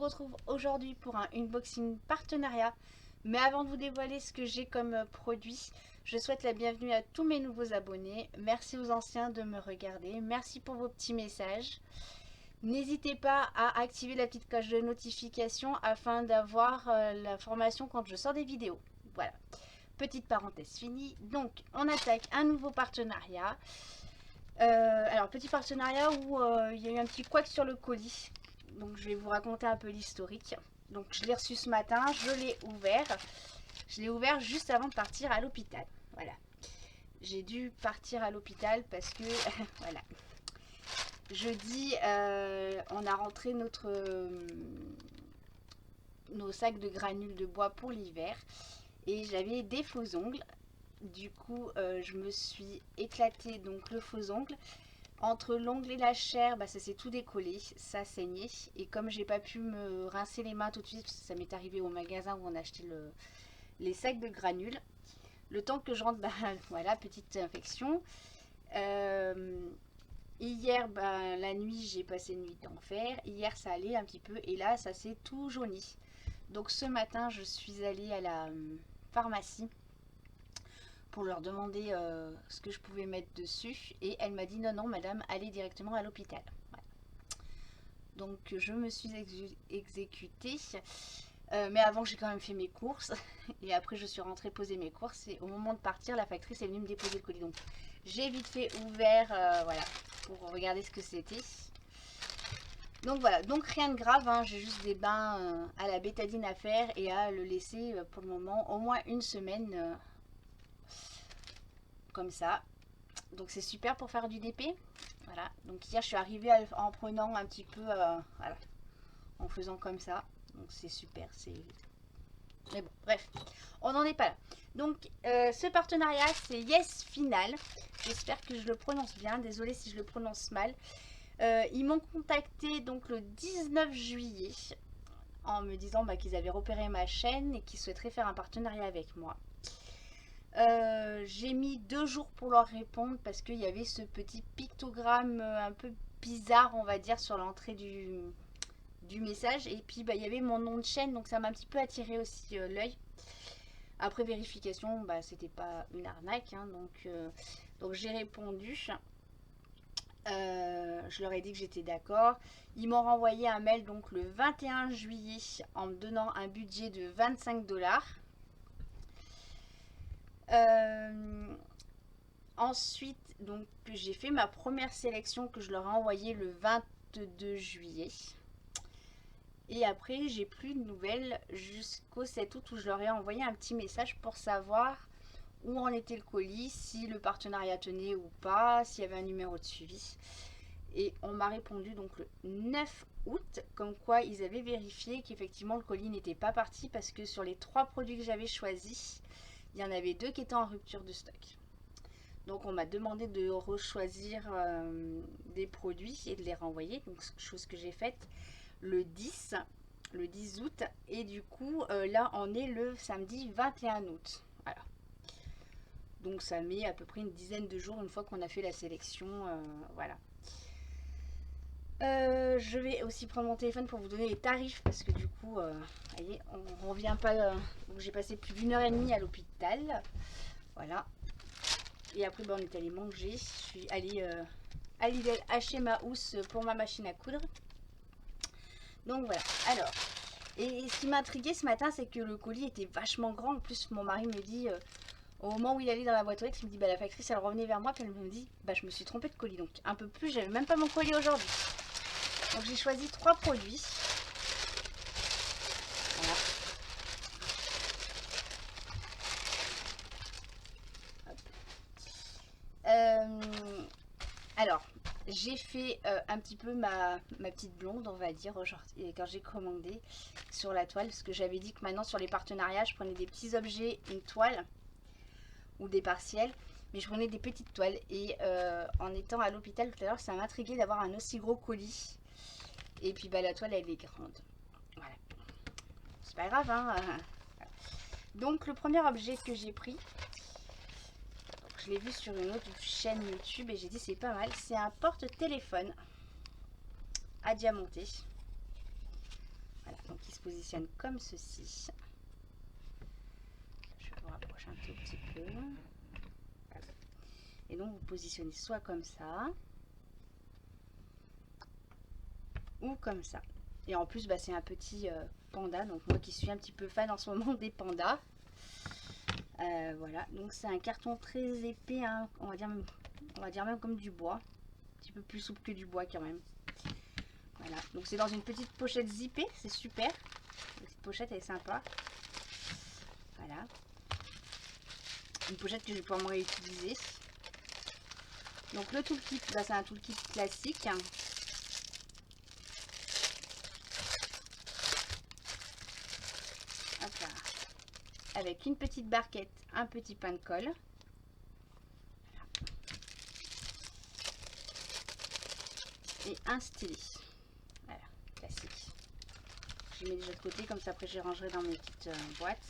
retrouve aujourd'hui pour un unboxing partenariat. Mais avant de vous dévoiler ce que j'ai comme produit, je souhaite la bienvenue à tous mes nouveaux abonnés. Merci aux anciens de me regarder. Merci pour vos petits messages. N'hésitez pas à activer la petite cloche de notification afin d'avoir l'information quand je sors des vidéos. Voilà, petite parenthèse finie. Donc, on attaque un nouveau partenariat. Alors, petit partenariat où il y a eu un petit couac sur le colis. Donc, je vais vous raconter un peu l'historique. Donc, je l'ai reçu ce matin, je l'ai ouvert. Je l'ai ouvert juste avant de partir à l'hôpital. Voilà. J'ai dû partir à l'hôpital parce que, voilà. Jeudi, on a rentré nos sacs de granules de bois pour l'hiver. Et j'avais des faux ongles. Du coup, je me suis éclaté donc le faux ongle. Entre l'ongle et la chair, ça s'est tout décollé, ça saignait. Et comme j'ai pas pu me rincer les mains tout de suite, parce que ça m'est arrivé au magasin où on a acheté les sacs de granules. Le temps que je rentre, voilà, petite infection. Hier, la nuit, j'ai passé une nuit d'enfer. Hier, ça allait un petit peu et là, ça s'est tout jauni. Donc ce matin, je suis allée à la pharmacie pour leur demander ce que je pouvais mettre dessus. Et elle m'a dit non, non, madame, allez directement à l'hôpital. Voilà. Donc je me suis exécutée. Mais avant, j'ai quand même fait mes courses. Et après, je suis rentrée poser mes courses. Et au moment de partir, la factrice est venue me déposer le colis. Donc j'ai vite fait ouvert, voilà, pour regarder ce que c'était. Donc voilà, donc rien de grave, hein, j'ai juste des bains à la bétadine à faire et à le laisser pour le moment au moins une semaine comme ça. Donc c'est super pour faire du DP. Voilà, donc hier je suis arrivée en prenant un petit peu, voilà, en faisant comme ça. Donc c'est super, c'est... Mais bon, bref, on n'en est pas là. Donc ce partenariat c'est Yes Final. J'espère que je le prononce bien, désolée si je le prononce mal. Ils m'ont contacté donc le 19 juillet en me disant qu'ils avaient repéré ma chaîne et qu'ils souhaiteraient faire un partenariat avec moi. J'ai mis 2 jours pour leur répondre parce qu'il y avait ce petit pictogramme un peu bizarre, on va dire, sur l'entrée du message. Et puis il y avait mon nom de chaîne, donc ça m'a un petit peu attiré aussi l'œil. Après vérification, c'était pas une arnaque, hein, donc j'ai répondu. Je leur ai dit que j'étais d'accord. Ils m'ont renvoyé un mail donc le 21 juillet en me donnant un budget de 25 $. Ensuite, donc j'ai fait ma première sélection que je leur ai envoyée le 22 juillet. Et après, j'ai plus de nouvelles jusqu'au 7 août où je leur ai envoyé un petit message pour savoir où en était le colis, si le partenariat tenait ou pas, s'il y avait un numéro de suivi. Et on m'a répondu donc le 9 août, comme quoi ils avaient vérifié qu'effectivement le colis n'était pas parti parce que sur les 3 produits que j'avais choisis, il y en avait 2 qui étaient en rupture de stock. Donc on m'a demandé de rechoisir des produits et de les renvoyer, donc chose que j'ai faite le 10 août. Et du coup, là on est le samedi 21 août. Voilà. Donc ça met à peu près une dizaine de jours une fois qu'on a fait la sélection. Voilà. Je vais aussi prendre mon téléphone pour vous donner les tarifs parce que du coup, voyez, on revient pas. Donc j'ai passé plus d'1h30 à l'hôpital. Voilà. Et après, on est allé manger. Je suis allée à Lidl acheter ma housse pour ma machine à coudre. Donc voilà. Alors, et ce qui m'a intriguée ce matin, c'est que le colis était vachement grand. En plus, mon mari me dit, au moment où il allait dans la boîte aux lettres, il me dit, la factrice, elle revenait vers moi. Puis elle me dit, je me suis trompée de colis. Donc un peu plus, j'avais même pas mon colis aujourd'hui. Donc j'ai choisi 3 produits. Voilà. Alors, j'ai fait un petit peu ma petite blonde, on va dire, aujourd'hui, quand j'ai commandé sur la toile. Parce que j'avais dit que maintenant, sur les partenariats, je prenais des petits objets, une toile ou des partiels. Mais je prenais des petites toiles. Et en étant à l'hôpital tout à l'heure, ça m'intriguait d'avoir un aussi gros colis. Et puis la toile elle est grande. Voilà. C'est pas grave, hein. Donc le premier objet que j'ai pris, je l'ai vu sur une autre chaîne YouTube et j'ai dit c'est pas mal. C'est un porte-téléphone à diamanté. Voilà. Donc il se positionne comme ceci. Je vais vous rapprocher un tout petit peu. Voilà. Et donc vous positionnez soit comme ça, ou comme ça. Et en plus, bah, c'est un petit panda. Donc moi qui suis un petit peu fan en ce moment des pandas. Voilà, donc c'est un carton très épais, hein. On va dire même comme du bois. Un petit peu plus souple que du bois quand même. Voilà, donc c'est dans une petite pochette zippée, c'est super. La petite pochette elle est sympa. Voilà. Une pochette que je vais pouvoir me réutiliser. Donc le toolkit, bah, c'est un toolkit classique. Hop là. Avec une petite barquette, un petit pain de colle. Voilà. Et un stylet. Voilà, classique. Je mets déjà de côté, comme ça après je les rangerai dans mes petites boîtes.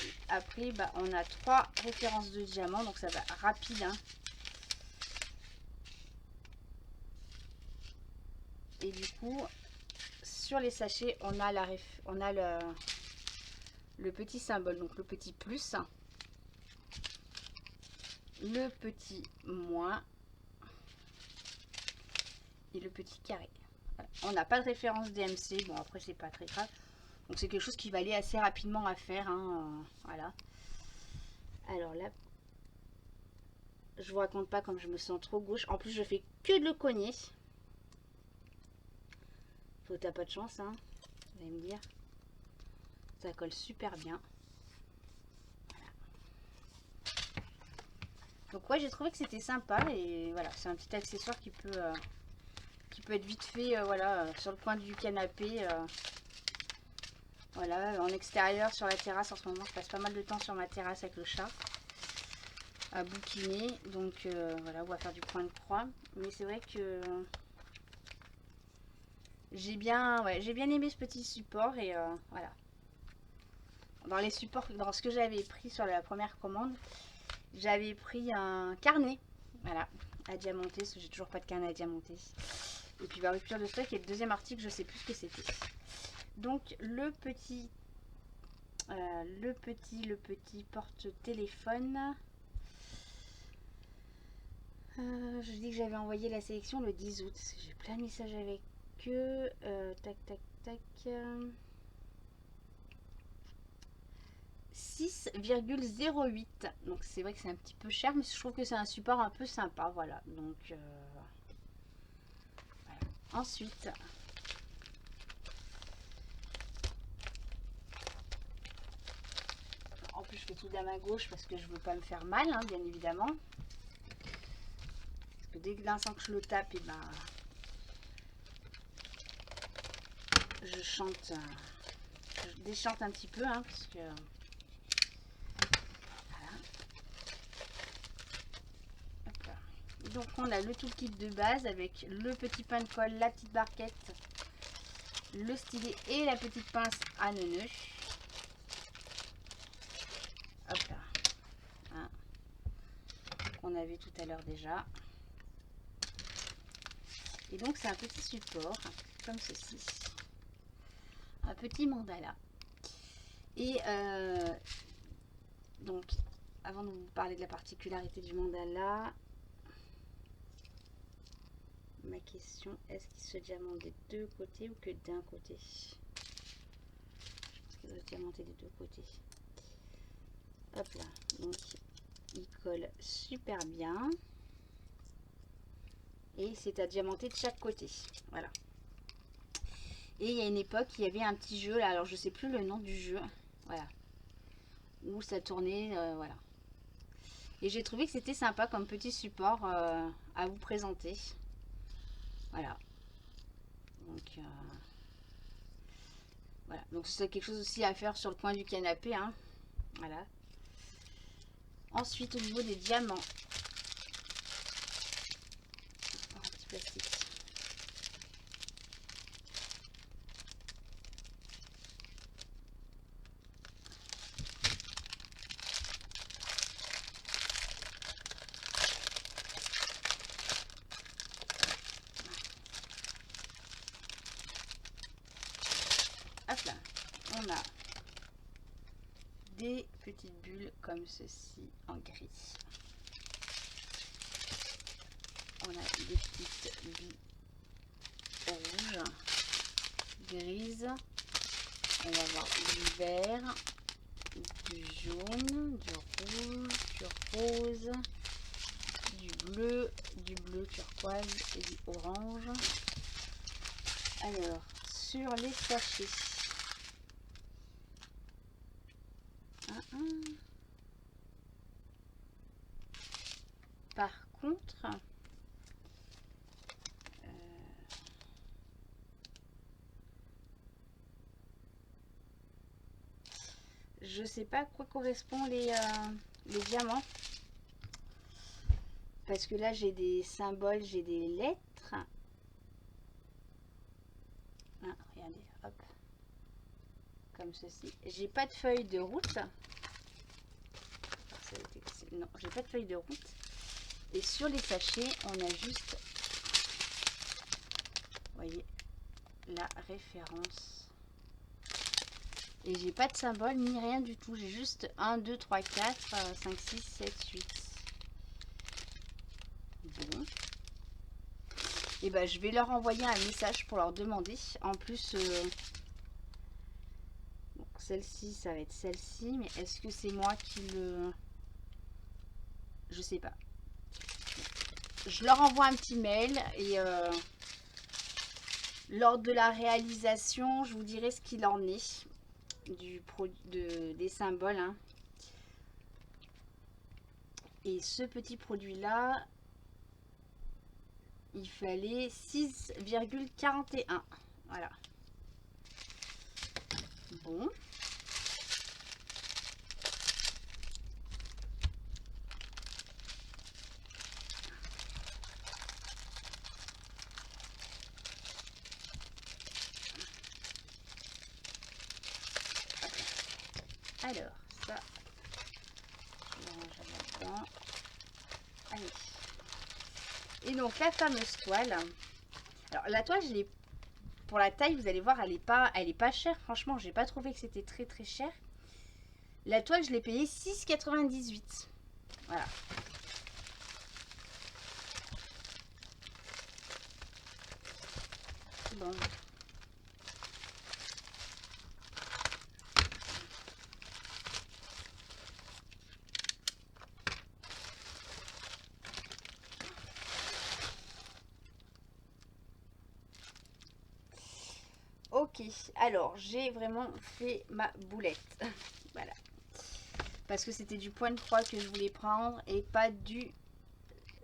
Et après, bah, on a 3 références de diamants, donc ça va rapide, hein. Et du coup, sur les sachets, on a, le petit symbole, donc le petit plus, le petit moins et le petit carré. Voilà. On n'a pas de référence DMC, bon après c'est pas très grave. Donc c'est quelque chose qui va aller assez rapidement à faire, hein, voilà. Alors là, je vous raconte pas comme je me sens trop gauche. En plus je fais que de le cogner. Faut que t'as pas de chance, hein, vous allez me dire. Ça colle super bien. Voilà. Donc ouais, j'ai trouvé que c'était sympa et voilà, c'est un petit accessoire qui peut être vite fait, voilà, sur le coin du canapé. Voilà, en extérieur, sur la terrasse. En ce moment, je passe pas mal de temps sur ma terrasse avec le chat à bouquiner. Donc voilà, on va faire du point de croix. Mais c'est vrai que j'ai bien aimé ce petit support et voilà. Dans les supports, dans ce que j'avais pris sur la première commande, j'avais pris un carnet, voilà, à diamanter, parce que j'ai toujours pas de carnet à diamanter. Et puis rupture de stock et le deuxième article, je sais plus ce que c'était. Donc le petit porte-téléphone. Je dis que j'avais envoyé la sélection le 10 août. J'ai plein de messages avec eux. Tac, tac, tac. 6,08. Donc c'est vrai que c'est un petit peu cher, mais je trouve que c'est un support un peu sympa. Voilà. Donc voilà. Ensuite, en plus je fais tout de la main gauche parce que je veux pas me faire mal, hein, bien évidemment. Parce que dès que l'instant que je le tape, et ben je chante, je déchante un petit peu, hein, parce que voilà. Hop là. Donc on a le toolkit de base avec le petit pain de colle, la petite barquette, le stylet et la petite pince à neuneux. Hop là, hein, qu'on a vu tout à l'heure déjà. Et donc c'est un petit support comme ceci, un petit mandala. Et donc avant de vous parler de la particularité du mandala, ma question, est-ce qu'il se diamante des deux côtés ou que d'un côté? Je pense qu'il doit se diamanter des deux côtés. Hop là, donc il colle super bien. Et c'est à diamanter de chaque côté. Voilà. Et il y a une époque, il y avait un petit jeu là, alors je sais plus le nom du jeu. Voilà. Où ça tournait, voilà. Et j'ai trouvé que c'était sympa comme petit support à vous présenter. Voilà. Donc voilà. Donc c'est quelque chose aussi à faire sur le coin du canapé, hein. Voilà. Ensuite, au niveau des diamants. Un petit plastique. petites bulles comme ceci en gris. On a des petites billes rouges, grises. On va avoir du vert, du jaune, du rouge, du rose, du bleu turquoise et du orange. Alors, sur les sachets. Par contre, je sais pas à quoi correspondent les diamants. Parce que là, j'ai des symboles, j'ai des lettres. Ah, regardez, hop. Comme ceci. J'ai pas de feuille de route. Non, j'ai pas de feuille de route. Et sur les sachets, on a juste, vous voyez, la référence. Et j'ai pas de symbole ni rien du tout. J'ai juste 1, 2, 3, 4, 5, 6, 7, 8. Bon. Et ben, je vais leur envoyer un message pour leur demander. En plus, bon, celle-ci, ça va être celle-ci. Mais est-ce que c'est moi qui le... Je sais pas. Je leur envoie un petit mail et lors de la réalisation, je vous dirai ce qu'il en est des symboles. Hein. Et ce petit produit-là, il fallait 6,41. Voilà. Bon. Alors, ça, je vais ranger là-dedans. Allez. Et donc, la fameuse toile. Alors, la toile, je l'ai... Pour la taille, vous allez voir, elle est pas chère. Franchement, j'ai pas trouvé que c'était très très cher. La toile, je l'ai payée 6,98. Voilà. Bon. Ok, alors j'ai vraiment fait ma boulette. Voilà. Parce que c'était du point de croix que je voulais prendre et pas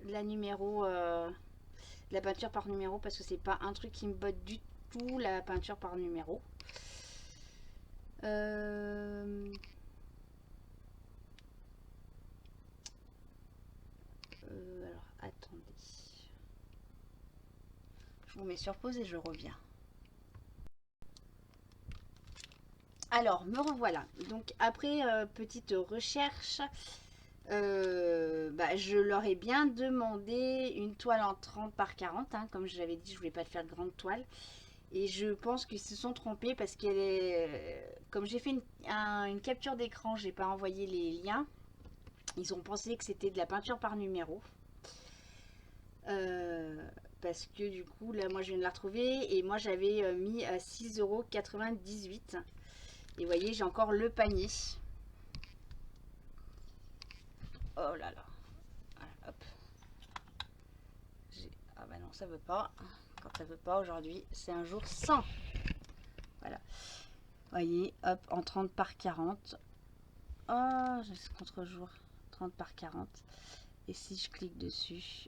la numéro, la peinture par numéro, parce que c'est pas un truc qui me botte du tout, la peinture par numéro. Alors attendez, je vous mets sur pause et je reviens. Alors me revoilà. Donc après petite recherche, je leur ai bien demandé une toile en 30 par 40, hein, comme je l'avais dit, je voulais pas faire de grande toile. Et je pense qu'ils se sont trompés parce qu'elle est... Comme j'ai fait une capture d'écran, j'ai pas envoyé les liens. Ils ont pensé que c'était de la peinture par numéro. Parce que du coup, là, moi, je viens de la retrouver. Et moi, j'avais mis à 6,98 €. Et vous voyez, j'ai encore le panier. Oh là là. Voilà, hop. Ah bah non, ça veut pas. Quand ça veut pas aujourd'hui, c'est un jour sans. Voilà. Voyez, hop, en 30 par 40. Oh, j'ai ce contre-jour. 30 par 40. Et si je clique dessus,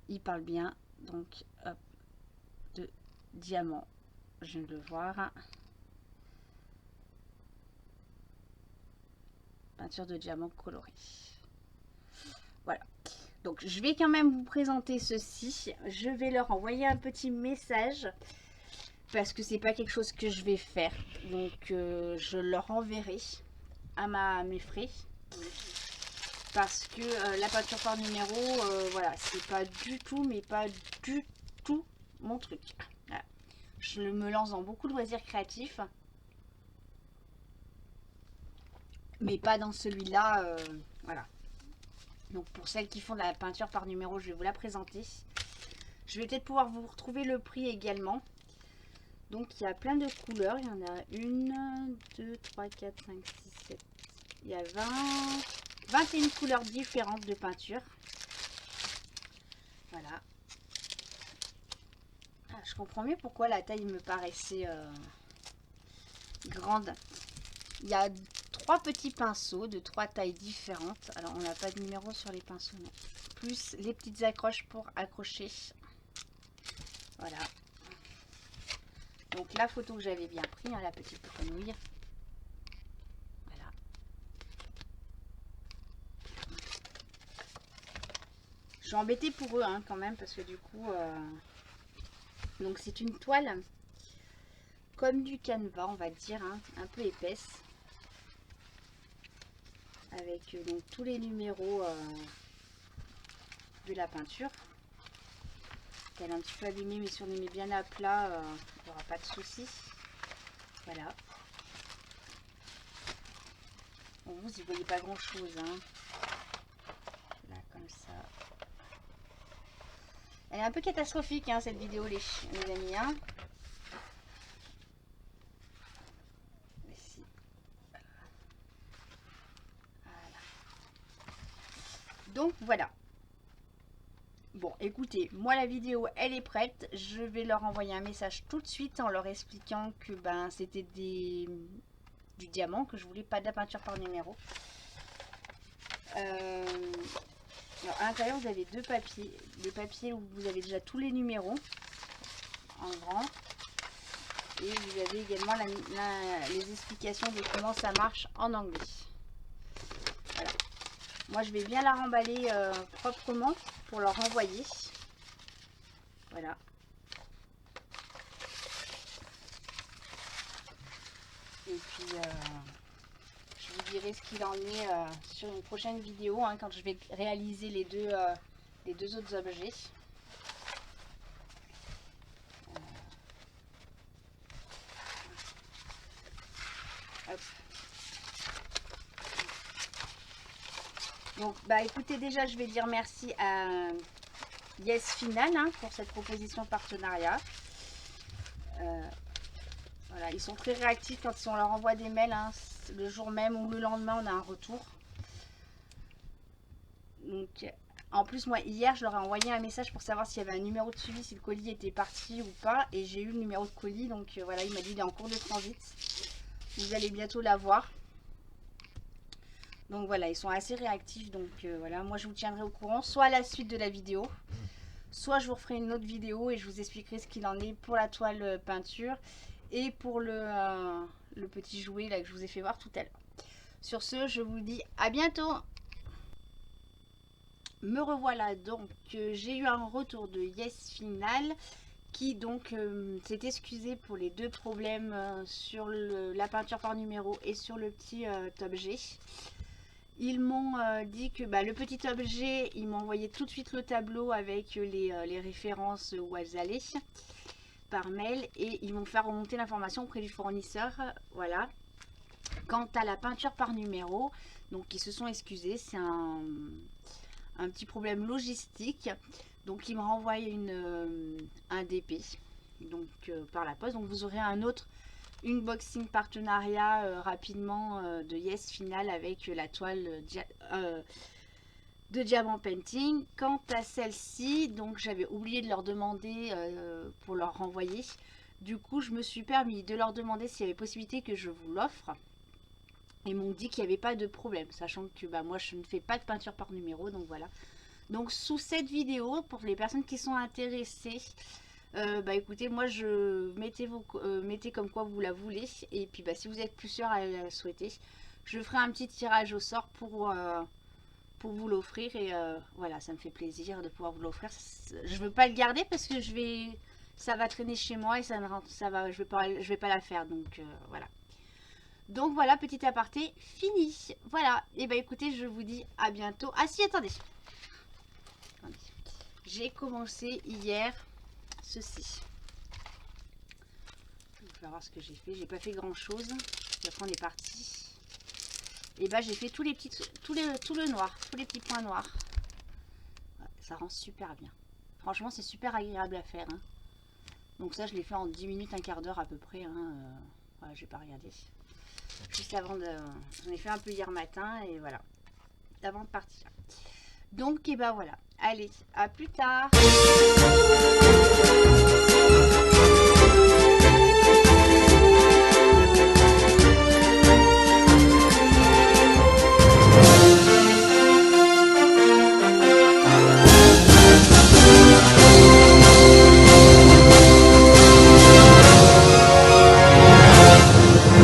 il parle bien. Donc, hop, de diamant. Je viens de le voir. Peinture de diamant colorée. Voilà. Donc, je vais quand même vous présenter ceci. Je vais leur envoyer un petit message. Parce que c'est pas quelque chose que je vais faire. Donc, je leur enverrai à mes frais. Parce que la peinture par numéro, voilà, c'est pas du tout, mais pas du tout mon truc. Voilà. Je me lance dans beaucoup de loisirs créatifs. mais pas dans celui-là. Voilà. Donc pour celles qui font de la peinture par numéro, je vais vous la présenter. Je vais peut-être pouvoir vous retrouver le prix également. Donc il y a plein de couleurs. Il y en a 1, 2, 3, 4, 5, 6, 7. Il y a 21 couleurs différentes de peinture. Voilà. Ah, je comprends mieux pourquoi la taille me paraissait grande. Il y a 3 petits pinceaux de 3 tailles différentes. Alors on n'a pas de numéro sur les pinceaux, non. Plus les petites accroches pour accrocher. Voilà. Donc la photo que j'avais bien pris, hein, la petite grenouille. Voilà. Je suis embêtée pour eux hein, quand même parce que du coup... Donc c'est une toile comme du canevas, on va dire, hein, un peu épaisse. Avec donc tous les numéros de la peinture. Elle est un petit peu abîmée, mais si on les met bien à plat, il n'y aura pas de souci. Voilà. Bon, vous n'y voyez pas grand chose. Hein. Là, comme ça. Elle est un peu catastrophique, hein, cette vidéo, les amis. Hein. Ici. Voilà. Donc, voilà. Bon, écoutez, moi la vidéo elle est prête. Je vais leur envoyer un message tout de suite en leur expliquant que ben c'était du diamant, que je voulais pas de la peinture par numéro. Alors, à l'intérieur vous avez deux papiers où vous avez déjà tous les numéros en grand. Et vous avez également les explications de comment ça marche en anglais. Voilà. Moi je vais bien la remballer proprement pour leur envoyer. Voilà. Et puis je vous dirai ce qu'il en est sur une prochaine vidéo hein, quand je vais réaliser les deux autres objets. Hop. Donc bah écoutez, déjà je vais dire merci à Yes Final hein, pour cette proposition de partenariat. Voilà, ils sont très réactifs quand on leur envoie des mails, hein, le jour même ou le lendemain on a un retour. Donc en plus moi hier je leur ai envoyé un message pour savoir s'il y avait un numéro de suivi, si le colis était parti ou pas, et j'ai eu le numéro de colis, donc voilà, il m'a dit il est en cours de transit, vous allez bientôt l'avoir. Donc voilà, ils sont assez réactifs, donc voilà, moi je vous tiendrai au courant, soit à la suite de la vidéo, soit je vous referai une autre vidéo et je vous expliquerai ce qu'il en est pour la toile peinture et pour le petit jouet là que je vous ai fait voir tout à l'heure. Sur ce, je vous dis à bientôt. Me revoilà, donc j'ai eu un retour de Yes Final qui donc s'est excusé pour les deux problèmes sur la peinture par numéro et sur le petit objet. Ils m'ont dit que le petit objet, ils m'ont envoyé tout de suite le tableau avec les références où elles allaient par mail et ils vont faire remonter l'information auprès du fournisseur. Voilà. Quant à la peinture par numéro, donc ils se sont excusés, c'est un petit problème logistique. Donc ils m'ont renvoyé un DP donc par la poste. Donc vous aurez un autre unboxing partenariat rapidement de Yes Final avec la toile de Diamant Painting. Quant à celle-ci, donc j'avais oublié de leur demander pour leur renvoyer. Du coup, je me suis permis de leur demander s'il y avait possibilité que je vous l'offre. Ils m'ont dit qu'il n'y avait pas de problème, sachant que moi je ne fais pas de peinture par numéro, donc voilà. Donc sous cette vidéo, pour les personnes qui sont intéressées, écoutez, moi je mettez comme quoi vous la voulez, et puis si vous êtes plusieurs à la souhaiter, je ferai un petit tirage au sort pour vous l'offrir, et voilà, ça me fait plaisir de pouvoir vous l'offrir. Je veux pas le garder parce que ça va traîner chez moi et je vais pas la faire, donc voilà. Donc voilà, petit aparté fini. Voilà, et écoutez, je vous dis à bientôt. Ah si, attendez. J'ai commencé hier ceci. Je vais vous faire voir ce que j'ai fait. J'ai pas fait grand chose. Puis après on est parti. Et bah j'ai fait tout le noir, tous les petits points noirs. Ouais, ça rend super bien. Franchement, c'est super agréable à faire. Hein. Donc ça, je l'ai fait en 10 minutes, un quart d'heure à peu près. Hein. Voilà, j'ai pas regardé. Juste avant de... J'en ai fait un peu hier matin et voilà. Avant de partir. Donc, et ben voilà. Allez, à plus tard.